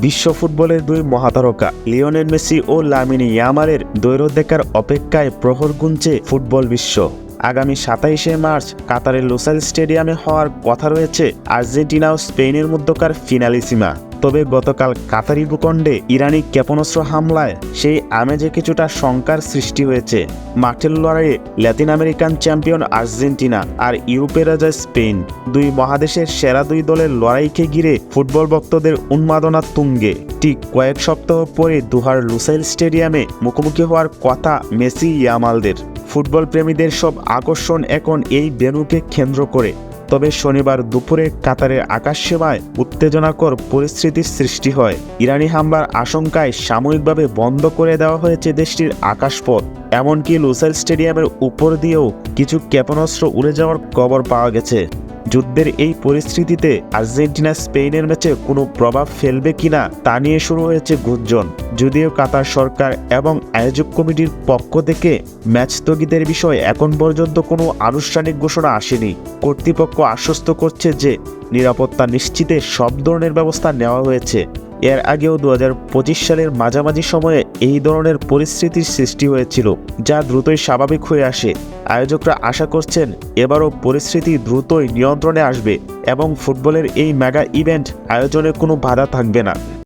বিশ্ব ফুটবলের দুই মহাতারকা লিওনেল মেসি ও লামিনে ইয়ামালের দ্বৈরথ দেখার অপেক্ষায় প্রহর গুনছে ফুটবল বিশ্ব। আগামী ২৭শে মার্চ কাতারের লুসাইল স্টেডিয়ামে হওয়ার কথা রয়েছে আর্জেন্টিনা ও স্পেনের মধ্যকার ফিনালিসিমা। তবে গতকাল কাতারি ভূখণ্ডে ইরানি ক্ষেপণাস্ত্র হামলায় সেই আমেজে কিছুটা শঙ্কার সৃষ্টি হয়েছে। মাঠের লড়াইয়ে ল্যাতিন আমেরিকান চ্যাম্পিয়ন আর্জেন্টিনা আর ইউরোপের রাজা স্পেন, দুই মহাদেশের সেরা দুই দলের লড়াইকে ঘিরে ফুটবল ভক্তদের উন্মাদনা তুঙ্গে। ঠিক কয়েক সপ্তাহ পরে দোহার লুসাইল স্টেডিয়ামে মুখোমুখি হওয়ার কথা মেসি ইয়ামালদের। ফুটবল প্রেমীদের সব আকর্ষণ এখন এই ভেন্যুকে কেন্দ্র করে। তবে শনিবার দুপুরে কাতারের আকাশসীমায় উত্তেজনাকর পরিস্থিতির সৃষ্টি হয়। ইরানি হামলার আশঙ্কায় সাময়িকভাবে বন্ধ করে দেওয়া হয়েছে দেশটির আকাশপথ। এমনকি লুসাইল স্টেডিয়ামের উপর দিয়েও কিছু ক্ষেপণাস্ত্র উড়ে যাওয়ার খবর পাওয়া গেছে। যুদ্ধের এই পরিস্থিতিতে আর্জেন্টিনা স্পেনের ম্যাচে কোনো প্রভাব ফেলবে কিনা তা নিয়ে শুরু হয়েছে গুঞ্জন। যদিও কাতার সরকার এবং আয়োজক কমিটির পক্ষ থেকে ম্যাচ স্থগিতের বিষয়ে এখন পর্যন্ত কোনো আনুষ্ঠানিক ঘোষণা আসেনি। কর্তৃপক্ষ আশ্বস্ত করছে যে নিরাপত্তা নিশ্চিতে সব ধরনের ব্যবস্থা নেওয়া হয়েছে। এর আগেও ২০২৫ সালের মাঝামাঝি সময়ে এই ধরনের পরিস্থিতির সৃষ্টি হয়েছিল, যা দ্রুতই স্বাভাবিক হয়ে আসে। আয়োজকরা আশা করছেন এবারও পরিস্থিতি দ্রুতই নিয়ন্ত্রণে আসবে এবং ফুটবলের এই মেগা ইভেন্ট আয়োজনে কোনো বাধা থাকবে না।